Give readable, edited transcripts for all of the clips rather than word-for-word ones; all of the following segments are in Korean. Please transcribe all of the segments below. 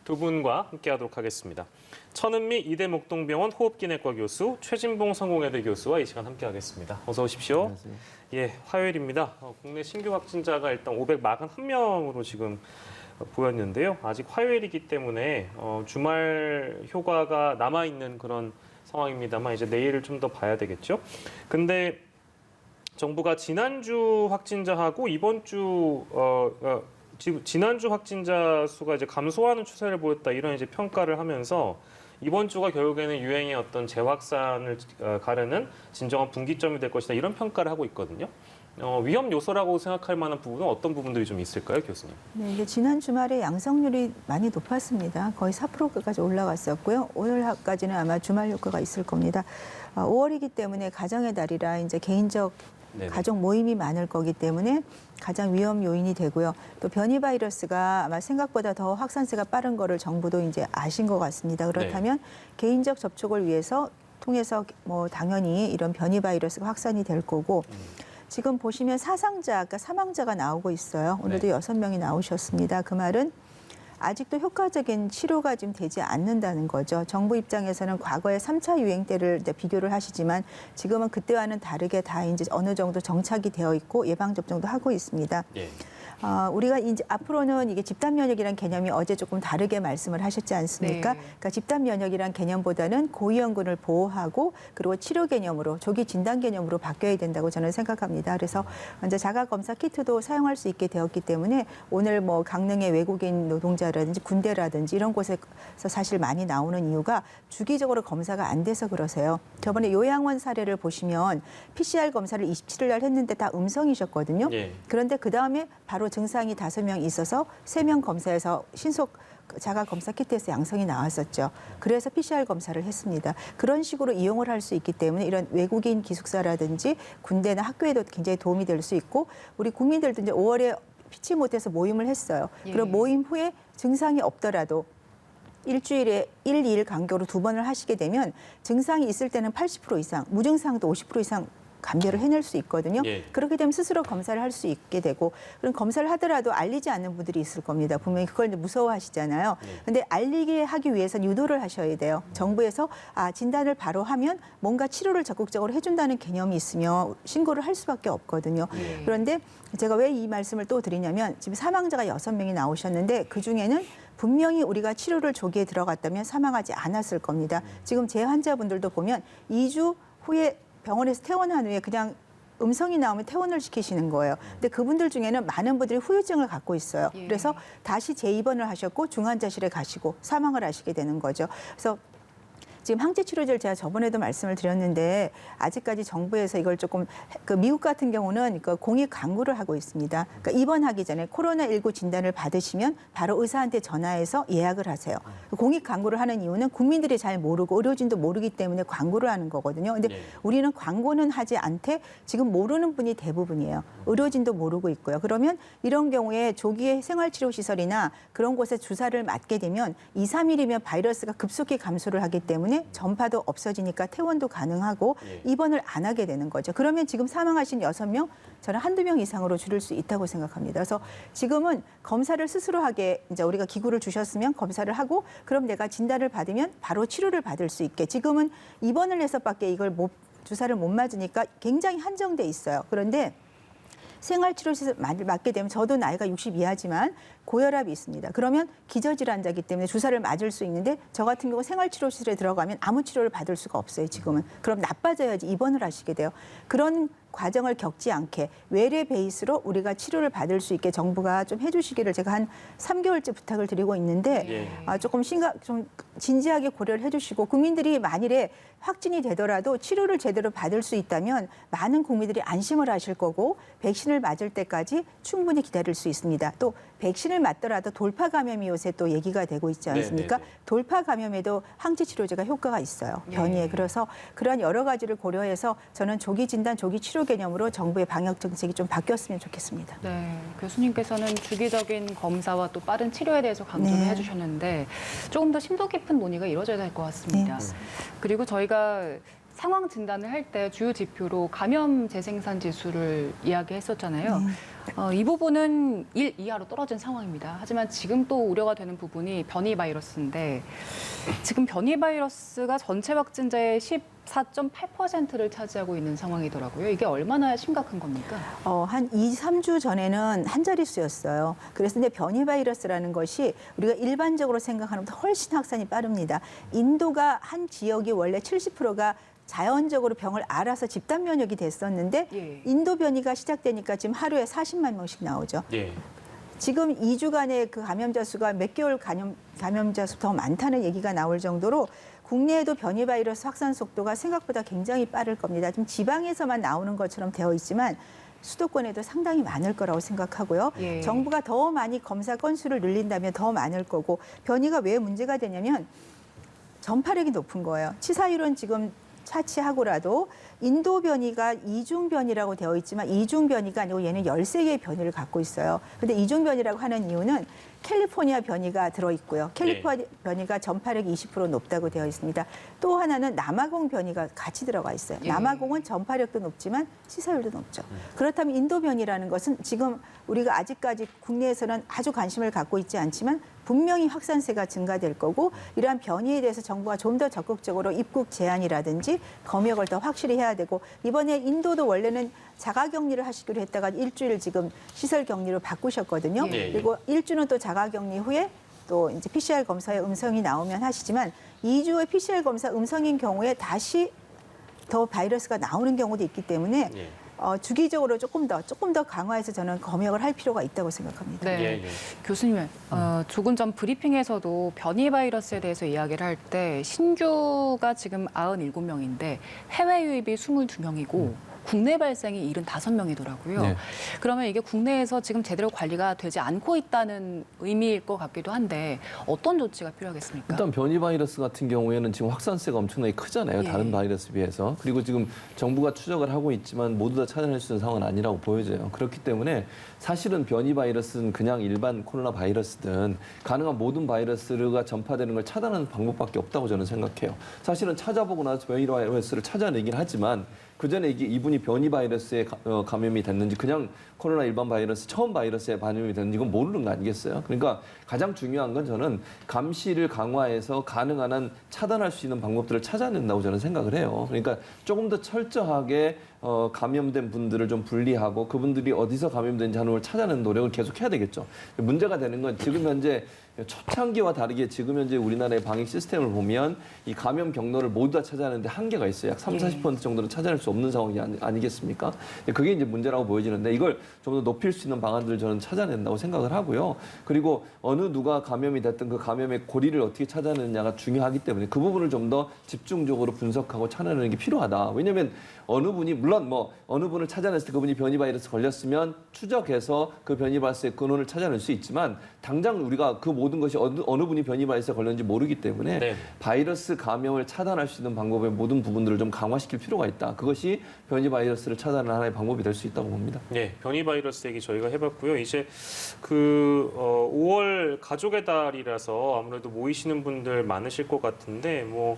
두 분과 함께하도록 하겠습니다. 천은미 이대목동병원 호흡기내과 교수, 최진봉 성공회대 교수와 이 시간 함께하겠습니다. 어서 오십시오. 안녕하세요. 예, 화요일입니다. 국내 신규 확진자가 일단 541명으로 지금 보였는데요. 아직 화요일이기 때문에 주말 효과가 남아있는 그런 상황입니다만 이제 내일을 좀 더 봐야 되겠죠. 근데 정부가 지난주 확진자하고 이번 주 지난주 확진자 수가 이제 감소하는 추세를 보였다 이런 이제 평가를 하면서 이번 주가 결국에는 유행의 어떤 재확산을 가르는 진정한 분기점이 될 것이다 이런 평가를 하고 있거든요. 위험 요소라고 생각할 만한 부분은 어떤 부분들이 좀 있을까요, 교수님? 네, 이제 지난 주말에 양성률이 많이 높았습니다. 거의 4%까지 올라갔었고요. 오늘까지는 아마 주말 효과가 있을 겁니다. 5월이기 때문에 가정의 달이라 이제 개인적 네네. 가족 모임이 많을 거기 때문에 가장 위험 요인이 되고요. 또 변이 바이러스가 아마 생각보다 더 확산세가 빠른 거를 정부도 이제 아신 것 같습니다. 그렇다면 개인적 접촉을 위해서 통해서 뭐 당연히 이런 변이 바이러스가 확산이 될 거고 지금 보시면 사상자, 아까 사망자가 나오고 있어요. 오늘도 6명이 나오셨습니다. 그 말은 아직도 효과적인 치료가 지금 되지 않는다는 거죠. 정부 입장에서는 과거의 3차 유행 때를 이제 비교를 하시지만 지금은 그때와는 다르게 다 이제 어느 정도 정착이 되어 있고 예방 접종도 하고 있습니다. 예. 우리가 이제 앞으로는 이게 집단 면역이라는 개념이 어제 조금 다르게 말씀을 하셨지 않습니까? 네. 그러니까 집단 면역이라는 개념보다는 고위험군을 보호하고 그리고 치료 개념으로 조기 진단 개념으로 바뀌어야 된다고 저는 생각합니다. 그래서 먼저 자가 검사 키트도 사용할 수 있게 되었기 때문에 오늘 뭐 강릉의 외국인 노동자라든지 군대라든지 이런 곳에서 사실 많이 나오는 이유가 주기적으로 검사가 안 돼서 그러세요. 저번에 요양원 사례를 보시면 PCR 검사를 27일 날 했는데 다 음성이셨거든요. 예. 그런데 그 다음에 바로 증상이 5명 있어서 3명 검사에서 신속 자가 검사 키트에서 양성이 나왔었죠. 그래서 PCR 검사를 했습니다. 그런 식으로 이용을 할 수 있기 때문에 이런 외국인 기숙사라든지 군대나 학교에도 굉장히 도움이 될 수 있고 우리 국민들도 이제 5월에 피치 못해서 모임을 했어요. 그럼 모임 후에 증상이 없더라도 일주일에 1, 2일 간격으로 2번을 하시게 되면 증상이 있을 때는 80% 이상, 무증상도 50% 이상 감별을 해낼 수 있거든요. 예. 그렇게 되면 스스로 검사를 할 수 있게 되고 그럼 검사를 하더라도 알리지 않는 분들이 있을 겁니다. 분명히 그걸 이제 무서워하시잖아요. 근데 알리게 하기 위해서는 유도를 하셔야 돼요. 정부에서 진단을 바로 하면 뭔가 치료를 적극적으로 해준다는 개념이 있으면 신고를 할 수밖에 없거든요. 그런데 제가 왜 이 말씀을 또 드리냐면 지금 사망자가 6명이 나오셨는데 그중에는 분명히 우리가 치료를 조기에 들어갔다면 사망하지 않았을 겁니다. 지금 제 환자분들도 보면 2주 후에 병원에서 퇴원한 후에 그냥 음성이 나오면 퇴원을 시키시는 거예요. 근데 그분들 중에는 많은 분들이 후유증을 갖고 있어요. 그래서 다시 재입원을 하셨고 중환자실에 가시고 사망을 하시게 되는 거죠. 그래서 지금 항체 치료제를 제가 저번에도 말씀을 드렸는데 아직까지 정부에서 이걸 조금 미국 같은 경우는 공익 광고를 하고 있습니다. 그러니까 입원하기 전에 코로나19 진단을 받으시면 바로 의사한테 전화해서 예약을 하세요. 공익 광고를 하는 이유는 국민들이 잘 모르고 의료진도 모르기 때문에 광고를 하는 거거든요. 근데 우리는 광고는 하지 않되 지금 모르는 분이 대부분이에요. 의료진도 모르고 있고요. 그러면 이런 경우에 조기에 생활치료시설이나 그런 곳에 주사를 맞게 되면 2, 3일이면 바이러스가 급속히 감소를 하기 때문에 전파도 없어지니까 퇴원도 가능하고 입원을 안 하게 되는 거죠. 그러면 지금 사망하신 6명, 저는 1~2명 이상으로 줄일 수 있다고 생각합니다. 그래서 지금은 검사를 스스로 하게 이제 우리가 기구를 주셨으면 검사를 하고 그럼 내가 진단을 받으면 바로 치료를 받을 수 있게 지금은 입원을 해서밖에 이걸 주사를 못 맞으니까 굉장히 한정돼 있어요. 그런데 생활치료시설 맞게 되면 저도 나이가 60 이하지만 고혈압이 있습니다. 그러면 기저질환자이기 때문에 주사를 맞을 수 있는데 저 같은 경우 생활치료시설에 들어가면 아무 치료를 받을 수가 없어요. 지금은. 그럼 나빠져야지 입원을 하시게 돼요. 그런 과정을 겪지 않게 외래 베이스로 우리가 치료를 받을 수 있게 정부가 좀 해주시기를 제가 한 3개월째 부탁을 드리고 있는데 조금 좀 진지하게 고려를 해주시고 국민들이 만일에 확진이 되더라도 치료를 제대로 받을 수 있다면 많은 국민들이 안심을 하실 거고 백신을 맞을 때까지 충분히 기다릴 수 있습니다. 또 백신을 맞더라도 돌파 감염이 요새 또 얘기가 되고 있지 않습니까? 돌파 감염에도 항체 치료제가 효과가 있어요. 변이에. 그래서 그러한 여러 가지를 고려해서 저는 조기 진단, 조기 치료 개념으로 정부의 방역 정책이 좀 바뀌었으면 좋겠습니다. 네, 교수님께서는 주기적인 검사와 또 빠른 치료에 대해서 강조를 해주셨는데 조금 더 심도 깊은 논의가 이루어져야 될 것 같습니다. 그리고 저희가 상황 진단을 할 때 주요 지표로 감염 재생산 지수를 이야기했었잖아요. 이 부분은 1 이하로 떨어진 상황입니다. 하지만 지금 또 우려가 되는 부분이 변이 바이러스인데 지금 변이 바이러스가 전체 확진자의 14.8%를 차지하고 있는 상황이더라고요. 이게 얼마나 심각한 겁니까? 한 2, 3주 전에는 한 자릿수였어요. 그래서 근데 변이 바이러스라는 것이 우리가 일반적으로 생각하는 것보다 훨씬 확산이 빠릅니다. 인도가 한 지역이 원래 70%가 자연적으로 병을 알아서 집단 면역이 됐었는데 예. 인도 변이가 시작되니까 지금 하루에 40만 명씩 나오죠. 예. 지금 2주간의 그 감염자 수가 몇 개월 감염자 수 더 많다는 얘기가 나올 정도로 국내에도 변이 바이러스 확산 속도가 생각보다 굉장히 빠를 겁니다. 지금 지방에서만 나오는 것처럼 되어 있지만 수도권에도 상당히 많을 거라고 생각하고요. 예. 정부가 더 많이 검사 건수를 늘린다면 더 많을 거고 변이가 왜 문제가 되냐면 전파력이 높은 거예요. 치사율은 지금 차치하고라도 인도 변이가 이중 변이라고 되어 있지만 이중 변이가 아니고 얘는 13개의 변이를 갖고 있어요. 근데 이중 변이라고 하는 이유는 캘리포니아 변이가 들어있고요. 캘리포니아 변이가 전파력이 20% 높다고 되어 있습니다. 또 하나는 남아공 변이가 같이 들어가 있어요. 예. 남아공은 전파력도 높지만 치사율도 높죠. 그렇다면 인도 변이라는 것은 지금 우리가 아직까지 국내에서는 아주 관심을 갖고 있지 않지만 분명히 확산세가 증가될 거고 이러한 변이에 대해서 정부가 좀 더 적극적으로 입국 제한이라든지 검역을 더 확실히 해야 되고 이번에 인도도 원래는 자가격리를 하시기로 했다가 일주일 지금 시설격리로 바꾸셨거든요. 예. 그리고 1주는 또 자가격리 후에 또 이제 PCR 검사에 음성이 나오면 하시지만 2주의 PCR 검사 음성인 경우에 다시 더 바이러스가 나오는 경우도 있기 때문에 예. 주기적으로 조금 더 강화해서 저는 검역을 할 필요가 있다고 생각합니다. 네. 예, 예. 교수님, 조금 전 브리핑에서도 변이 바이러스에 대해서 이야기를 할 때 신규가 지금 97명인데 해외 유입이 22명이고 국내 발생이 75명이더라고요. 네. 그러면 이게 국내에서 지금 제대로 관리가 되지 않고 있다는 의미일 것 같기도 한데 어떤 조치가 필요하겠습니까? 일단 변이 바이러스 같은 경우에는 지금 확산세가 엄청나게 크잖아요. 예. 다른 바이러스에 비해서. 그리고 지금 정부가 추적을 하고 있지만 모두 다 찾아낼 수 있는 상황은 아니라고 보여져요. 그렇기 때문에 사실은 변이 바이러스는 그냥 일반 코로나 바이러스든 가능한 모든 바이러스가 전파되는 걸 차단하는 방법밖에 없다고 저는 생각해요. 사실은 찾아보고 나서 변이 바이러스를 찾아내긴 하지만 그 전에 이분이 변이 바이러스에 감염이 됐는지 그냥 코로나 일반 바이러스 처음 바이러스에 감염이 됐는지 이건 모르는 거 아니겠어요? 그러니까 가장 중요한 건 저는 감시를 강화해서 가능한 한 차단할 수 있는 방법들을 찾아낸다고 저는 생각을 해요. 그러니까 조금 더 철저하게 감염된 분들을 좀 분리하고 그분들이 어디서 감염된지 하는 걸 찾아내는 노력을 계속 해야 되겠죠. 문제가 되는 건 지금 현재 초창기와 다르게 지금 현재 우리나라의 방역 시스템을 보면 이 감염 경로를 모두 다 찾아내는데 한계가 있어요. 약 30-40% 정도는 찾아낼 수 없는 상황이 아니겠습니까? 그게 이제 문제라고 보여지는데 이걸 좀 더 높일 수 있는 방안들을 저는 찾아낸다고 생각을 하고요. 그리고 어느 누가 감염이 됐든 그 감염의 고리를 어떻게 찾아내느냐가 중요하기 때문에 그 부분을 좀 더 집중적으로 분석하고 찾아내는 게 필요하다. 왜냐하면 어느 분이 물론 어느 분을 찾아냈을 때 그분이 변이 바이러스 걸렸으면 추적해서 그 변이 바이러스의 근원을 찾아낼 수 있지만 당장 우리가 그 모든 것이 어느 분이 변이 바이러스에 걸렸는지 모르기 때문에 네. 바이러스 감염을 차단할 수 있는 방법의 모든 부분들을 좀 강화시킬 필요가 있다. 그것이 변이 바이러스를 차단하는 하나의 방법이 될 수 있다고 봅니다. 네, 변이 바이러스 얘기 저희가 해봤고요. 이제 그 5월 가족의 달이라서 아무래도 모이시는 분들 많으실 것 같은데 뭐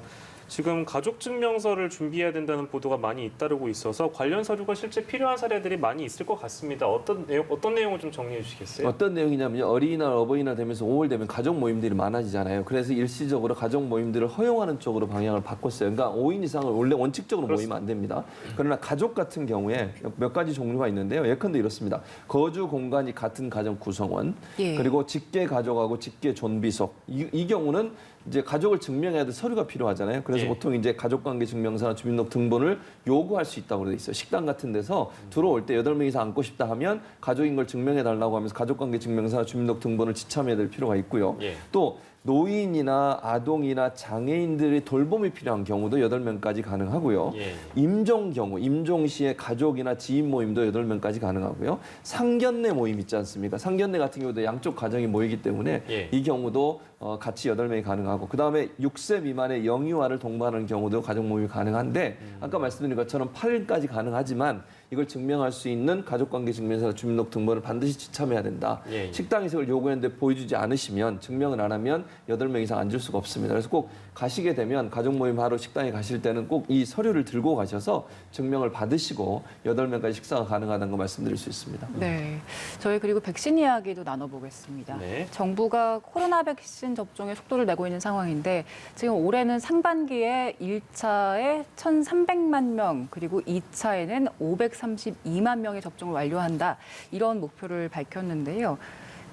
지금 가족 증명서를 준비해야 된다는 보도가 많이 잇따르고 있어서 관련 서류가 실제 필요한 사례들이 많이 있을 것 같습니다. 어떤 내용을 좀 정리해 주시겠어요? 어떤 내용이냐면 어린이날, 어버이날 되면서 5월 되면 가족 모임들이 많아지잖아요. 그래서 일시적으로 가족 모임들을 허용하는 쪽으로 방향을 바꿨어요. 그러니까 5인 이상을 원래 원칙적으로 모이면 안 됩니다. 그러나 가족 같은 경우에 몇 가지 종류가 있는데요. 예컨대 이렇습니다. 거주 공간이 같은 가정 구성원, 예. 그리고 직계 가족하고 직계 존비속. 이 경우는 이제 가족을 증명해야 될 서류가 필요하잖아요. 그래서 예. 보통 이제 가족관계 증명서나 주민등록 등본을 요구할 수 있다고 되어 있어요. 식당 같은 데서 들어올 때 8명 이상 앉고 싶다 하면 가족인 걸 증명해 달라고 하면서 가족관계 증명서나 주민등록 등본을 지참해야 될 필요가 있고요. 예. 또 노인이나 아동이나 장애인들의 돌봄이 필요한 경우도 8명까지 가능하고요. 예. 임종 경우, 임종 시에 가족이나 지인 모임도 8명까지 가능하고요. 상견례 모임 있지 않습니까? 상견례 같은 경우도 양쪽 가정이 모이기 때문에 예. 이 경우도 같이 8명이 가능하고 그다음에 6세 미만의 영유아를 동반하는 경우도 가족 모임이 가능한데 아까 말씀드린 것처럼 8일까지 가능하지만 이걸 증명할 수 있는 가족관계증명서나 주민등록번호를 반드시 지참해야 된다. 예, 예. 식당에서 그걸 요구했는데 보여주지 않으시면 증명을 안 하면 8명 이상 앉을 수가 없습니다. 그래서 꼭 가시게 되면 가족 모임 하러 식당에 가실 때는 꼭 이 서류를 들고 가셔서 증명을 받으시고 8명까지 식사가 가능하다는 거 말씀드릴 수 있습니다. 네, 저희 그리고 백신 이야기도 나눠보겠습니다. 네. 정부가 코로나 백신 접종에 속도를 내고 있는 상황인데 지금 올해는 상반기에 1차에 1,300만 명 그리고 2차에는 532만 명의 접종을 완료한다. 이런 목표를 밝혔는데요.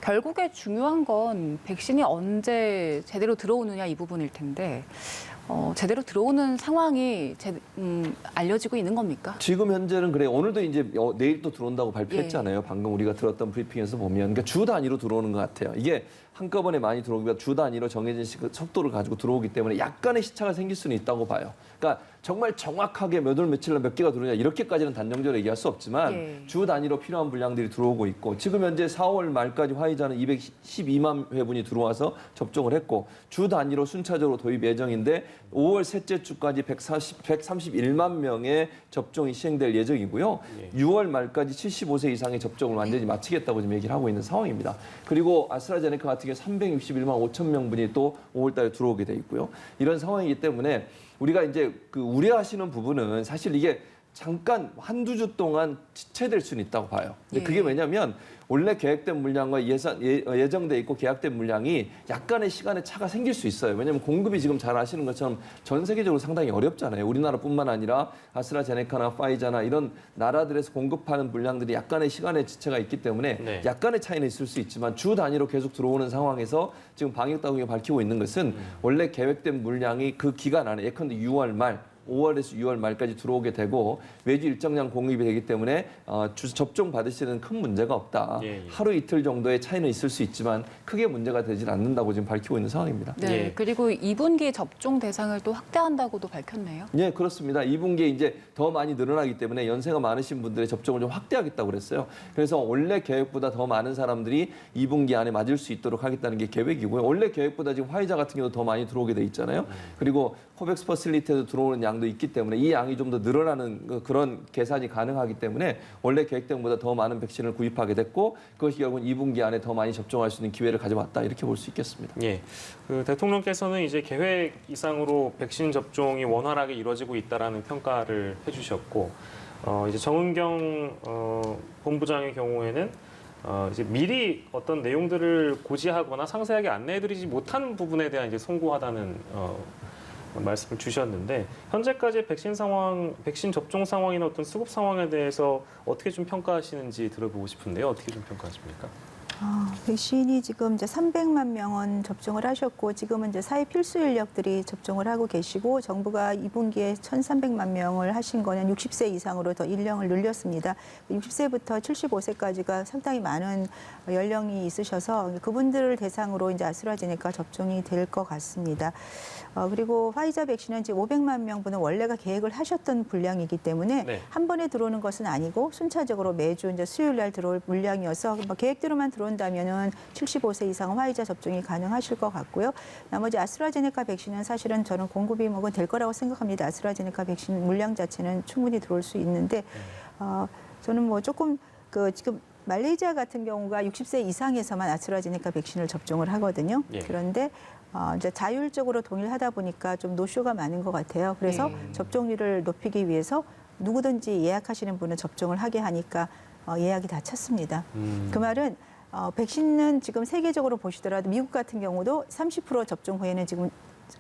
결국에 중요한 건 백신이 언제 제대로 들어오느냐 이 부분일 텐데 제대로 들어오는 상황이 알려지고 있는 겁니까? 지금 현재는 그래. 오늘도 이제 내일 또 들어온다고 발표했잖아요. 예. 방금 우리가 들었던 브리핑에서 보면 그러니까 주 단위로 들어오는 것 같아요. 이게 한꺼번에 많이 들어오기보다 주 단위로 정해진 속도를 가지고 들어오기 때문에 약간의 시차가 생길 수는 있다고 봐요. 그러니까 정말 정확하게 몇 월 며칠 날 몇 개가 들어오냐 이렇게까지는 단정적으로 얘기할 수 없지만 예. 주 단위로 필요한 분량들이 들어오고 있고 지금 현재 4월 말까지 화이자는 212만 회분이 들어와서 접종을 했고 주 단위로 순차적으로 도입 예정인데 5월 셋째 주까지 131만 명의 접종이 시행될 예정이고요. 예. 6월 말까지 75세 이상의 접종을 완전히 마치겠다고 지금 얘기를 하고 있는 상황입니다. 그리고 아스트라제네카 같은 경우 361만 5천 명분이 또 5월 달에 들어오게 돼 있고요. 이런 상황이기 때문에 우리가 이제 그 우려하시는 부분은 사실 이게 잠깐 한두 주 동안 지체될 수는 있다고 봐요. 근데 예. 그게 왜냐하면 원래 계획된 물량과 예정돼 있고 계약된 물량이 약간의 시간의 차가 생길 수 있어요. 왜냐하면 공급이 지금 잘 아시는 것처럼 전 세계적으로 상당히 어렵잖아요. 우리나라뿐만 아니라 아스트라제네카나 파이자나 이런 나라들에서 공급하는 물량들이 약간의 시간의 지체가 있기 때문에 네. 약간의 차이는 있을 수 있지만 주 단위로 계속 들어오는 상황에서 지금 방역당국이 밝히고 있는 것은 원래 계획된 물량이 그 기간 안에 예컨대 6월 말 5월에서 6월 말까지 들어오게 되고 매주 일정량 공급이 되기 때문에 접종 받으시는 큰 문제가 없다. 예, 예. 하루 이틀 정도의 차이는 있을 수 있지만 크게 문제가 되질 않는다고 지금 밝히고 있는 상황입니다. 네, 예. 그리고 2분기 접종 대상을 또 확대한다고도 밝혔네요. 네, 그렇습니다. 2분기에 이제 더 많이 늘어나기 때문에 연세가 많으신 분들의 접종을 좀 확대하겠다고 그랬어요. 그래서 원래 계획보다 더 많은 사람들이 2분기 안에 맞을 수 있도록 하겠다는 게 계획이고요. 원래 계획보다 지금 화이자 같은 경우도 더 많이 들어오게 돼 있잖아요. 그리고 코백스 퍼실리티에도 들어오는 양도 있기 때문에 이 양이 좀 더 늘어나는 그런 계산이 가능하기 때문에 원래 계획된 것보다 더 많은 백신을 구입하게 됐고 그것이 결국은 2분기 안에 더 많이 접종할 수 있는 기회를 가져왔다 이렇게 볼 수 있겠습니다. 예, 그 대통령께서는 이제 계획 이상으로 백신 접종이 원활하게 이루어지고 있다라는 평가를 해주셨고, 이제 정은경 본부장의 경우에는 이제 미리 어떤 내용들을 고지하거나 상세하게 안내해드리지 못한 부분에 대한 이제 송구하다는 말씀을 주셨는데 현재까지 백신 접종 상황이나 어떤 수급 상황에 대해서 어떻게 좀 평가하시는지 들어보고 싶은데요. 어떻게 좀 평가하십니까? 백신이 지금 이제 300만 명은 접종을 하셨고 지금은 이제 사회 필수 인력들이 접종을 하고 계시고 정부가 2분기에 1,300만 명을 하신 거는 60세 이상으로 더 연령을 늘렸습니다. 60세부터 75세까지가 상당히 많은 연령이 있으셔서 그분들을 대상으로 이제 아스트라제네카 접종이 될 것 같습니다. 그리고 화이자 백신은 이제 500만 명분은 원래가 계획을 하셨던 분량이기 때문에 네. 한 번에 들어오는 것은 아니고 순차적으로 매주 이제 수요일 날 들어올 물량이어서 뭐 계획대로만 들어온다면은 75세 이상 화이자 접종이 가능하실 것 같고요. 나머지 아스트라제네카 백신은 사실은 저는 공급이 될 거라고 생각합니다. 아스트라제네카 백신 물량 자체는 충분히 들어올 수 있는데 저는 뭐 조금 지금 말레이시아 같은 경우가 60세 이상에서만 아스트라제네카 백신을 접종을 하거든요. 예. 그런데 이제 자율적으로 동일하다 보니까 좀 노쇼가 많은 것 같아요. 그래서 접종률을 높이기 위해서 누구든지 예약하시는 분은 접종을 하게 하니까 예약이 다 찼습니다. 그 말은 백신은 지금 세계적으로 보시더라도 미국 같은 경우도 30% 접종 후에는 지금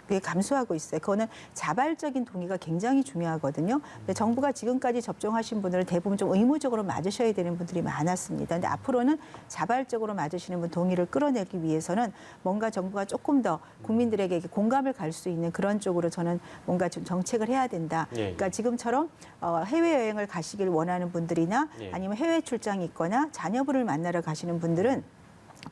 그게 감소하고 있어요. 그거는 자발적인 동의가 굉장히 중요하거든요. 근데 정부가 지금까지 접종하신 분들은 대부분 좀 의무적으로 맞으셔야 되는 분들이 많았습니다. 근데 앞으로는 자발적으로 맞으시는 분 동의를 끌어내기 위해서는 뭔가 정부가 조금 더 국민들에게 공감을 갈 수 있는 그런 쪽으로 저는 뭔가 좀 정책을 해야 된다. 예. 그러니까 지금처럼 해외여행을 가시길 원하는 분들이나 예. 아니면 해외 출장이 있거나 자녀분을 만나러 가시는 분들은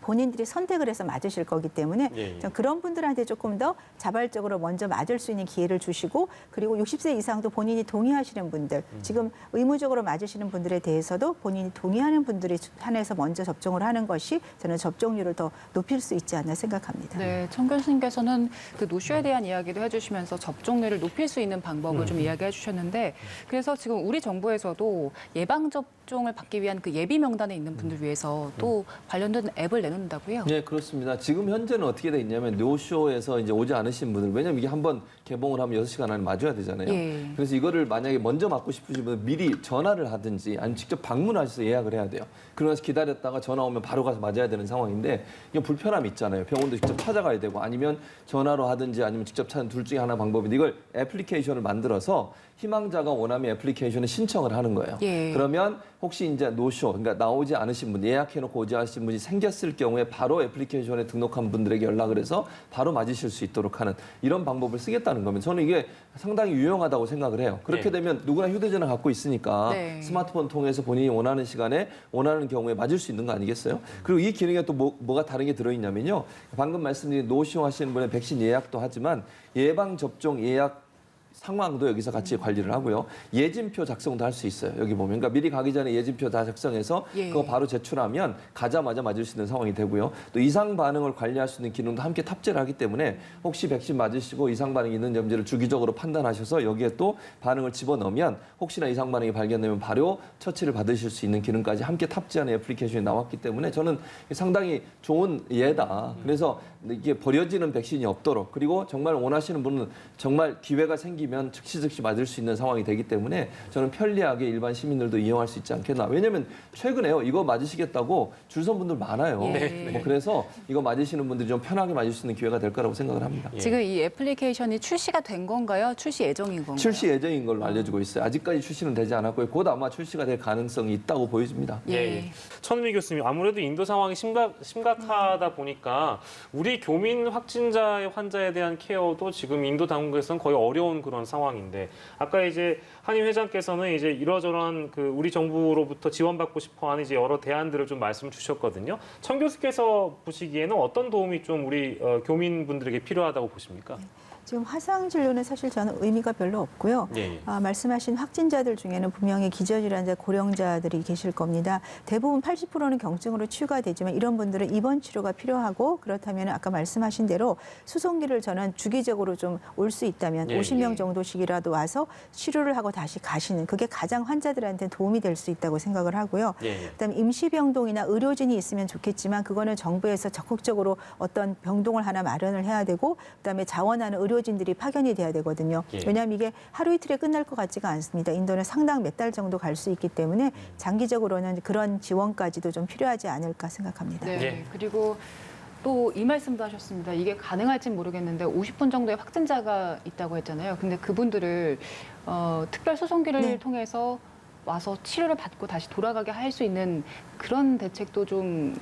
본인들이 선택을 해서 맞으실 거기 때문에 예, 예. 전 그런 분들한테 조금 더 자발적으로 먼저 맞을 수 있는 기회를 주시고 그리고 60세 이상도 본인이 동의하시는 분들 지금 의무적으로 맞으시는 분들에 대해서도 본인이 동의하는 분들이 한해서 먼저 접종을 하는 것이 저는 접종률을 더 높일 수 있지 않나 생각합니다. 네, 청 교수님께서는 그 노쇼에 대한 이야기도 해주시면서 접종률을 높일 수 있는 방법을 좀 이야기해 주셨는데 그래서 지금 우리 정부에서도 예방접종을 받기 위한 그 예비 명단에 있는 분들 위해서 또 관련된 앱을 내놓는다고요? 네, 그렇습니다. 지금 현재는 어떻게 돼 있냐면 노쇼에서 이제 오지 않으신 분들, 왜냐면 이게 한번 개봉을 하면 6시간 안에 맞아야 되잖아요. 예. 그래서 이거를 만약에 먼저 맞고 싶으신 분은 미리 전화를 하든지 아니면 직접 방문하셔서 예약을 해야 돼요. 그러면서 기다렸다가 전화 오면 바로 가서 맞아야 되는 상황인데 이게 불편함이 있잖아요. 병원도 직접 찾아가야 되고 아니면 전화로 하든지 아니면 직접 찾는 둘 중에 하나 방법인데 이걸 애플리케이션을 만들어서 희망자가 원하면 애플리케이션에 신청을 하는 거예요. 예. 그러면 혹시 이제 노쇼, 그러니까 나오지 않으신 분, 예약해놓고 오지 않으신 분이 생겼을 경우에 바로 애플리케이션에 등록한 분들에게 연락을 해서 바로 맞으실 수 있도록 하는 이런 방법을 쓰겠다는 거면 저는 이게 상당히 유용하다고 생각을 해요. 그렇게 네. 되면 누구나 휴대전화 갖고 있으니까 네. 스마트폰 통해서 본인이 원하는 시간에 원하는 경우에 맞을 수 있는 거 아니겠어요? 그리고 이 기능에 또 뭐가 다른 게 들어있냐면요. 방금 말씀드린 노쇼 하시는 분의 백신 예약도 하지만 예방접종 예약 상황도 여기서 같이 관리를 하고요. 예진표 작성도 할 수 있어요. 여기 보면. 그러니까 미리 가기 전에 예진표 다 작성해서 예. 그거 바로 제출하면 가자마자 맞을 수 있는 상황이 되고요. 또 이상 반응을 관리할 수 있는 기능도 함께 탑재를 하기 때문에 혹시 백신 맞으시고 이상 반응이 있는지 없는지를 주기적으로 판단하셔서 여기에 또 반응을 집어넣으면 혹시나 이상 반응이 발견되면 바로 처치를 받으실 수 있는 기능까지 함께 탑재하는 애플리케이션이 나왔기 때문에 저는 상당히 좋은 예다. 그래서 이게 버려지는 백신이 없도록 그리고 정말 원하시는 분은 정말 기회가 생기면 즉시 맞을 수 있는 상황이 되기 때문에 저는 편리하게 일반 시민들도 이용할 수 있지 않겠나. 왜냐하면 최근에요. 이거 맞으시겠다고 줄 선 분들 많아요. 네. 뭐 그래서 이거 맞으시는 분들이 좀 편하게 맞을 수 있는 기회가 될 거라고 생각을 합니다. 예. 지금 이 애플리케이션이 출시가 된 건가요? 출시 예정인 건가요? 출시 예정인 걸로 알려지고 있어요. 아직까지 출시는 되지 않았고요. 곧 아마 출시가 될 가능성이 있다고 보여집니다. 예. 예. 천은미 교수님, 아무래도 인도 상황이 심각하다 보니까 우리 교민 확진자의 환자에 대한 케어도 지금 인도 당국에서는 거의 어려운 그런 상황인데 아까 이제 한임 회장께서는 이제 이러저러한 그 우리 정부로부터 지원받고 싶어하는 이제 여러 대안들을 좀 말씀 주셨거든요. 천 교수께서 보시기에는 어떤 도움이 좀 우리 교민분들에게 필요하다고 보십니까? 지금 화상 진료는 사실 저는 의미가 별로 없고요. 예. 말씀하신 확진자들 중에는 분명히 기저질환자, 고령자들이 계실 겁니다. 대부분 80%는 경증으로 치유가 되지만 이런 분들은 입원 치료가 필요하고 그렇다면 아까 말씀하신 대로 수송기를 저는 주기적으로 좀 올 수 있다면 예, 50명 예. 정도씩이라도 와서 치료를 하고 다시 가시는 그게 가장 환자들한테 도움이 될 수 있다고 생각을 하고요. 예. 그다음에 임시병동이나 의료진이 있으면 좋겠지만 그거는 정부에서 적극적으로 어떤 병동을 하나 마련을 해야 되고 그다음에 자원하는 의료진들이 파견이 돼야 되거든요. 예. 왜냐하면 이게 하루 이틀에 끝날 것 같지가 않습니다. 인도는 상당 몇 달 정도 갈 수 있기 때문에 장기적으로는 그런 지원까지도 좀 필요하지 않을까 생각합니다. 네. 예. 그리고 또 이 말씀도 하셨습니다. 이게 가능할진 모르겠는데 50분 정도의 확진자가 있다고 했잖아요. 근데 그분들을 특별 소송기를 네. 통해서 와서 치료를 받고 다시 돌아가게 할 수 있는 그런 대책도 좀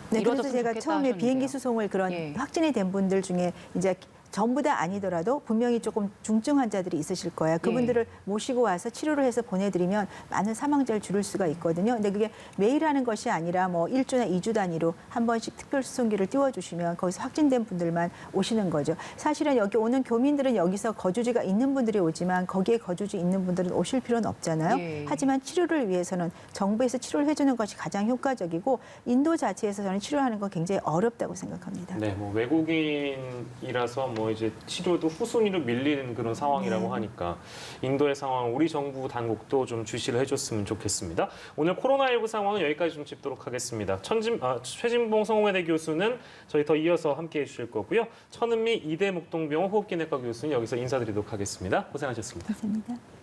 네, 그래서 이루어졌으면 제가 좋겠다 처음에 하셨는데요. 비행기 수송을 그런 예. 확진이 된 분들 중에 이제 전부 다 아니더라도 분명히 조금 중증 환자들이 있으실 거예요. 그분들을 모시고 와서 치료를 해서 보내드리면 많은 사망자를 줄일 수가 있거든요. 근데 그게 매일 하는 것이 아니라 뭐 1주나 2주 단위로 한 번씩 특별 수송기를 띄워주시면 거기서 확진된 분들만 오시는 거죠. 사실은 여기 오는 교민들은 여기서 거주지가 있는 분들이 오지만 거기에 거주지 있는 분들은 오실 필요는 없잖아요. 예. 하지만 치료를 위해서는 정부에서 치료를 해주는 것이 가장 효과적이고 인도 자체에서 저는 치료하는 건 굉장히 어렵다고 생각합니다. 네, 뭐 외국인이라서 뭐 이제 치료도 후순위로 밀리는 그런 상황이라고 하니까 인도의 상황 우리 정부 당국도 좀 주시를 해줬으면 좋겠습니다. 오늘 코로나19 상황은 여기까지 좀 짚도록 하겠습니다. 최진봉 성공회대 교수는 저희 더 이어서 함께해 주실 거고요. 천은미 이대 목동병원 호흡기내과 교수는 여기서 인사드리도록 하겠습니다. 고생하셨습니다. 감사합니다.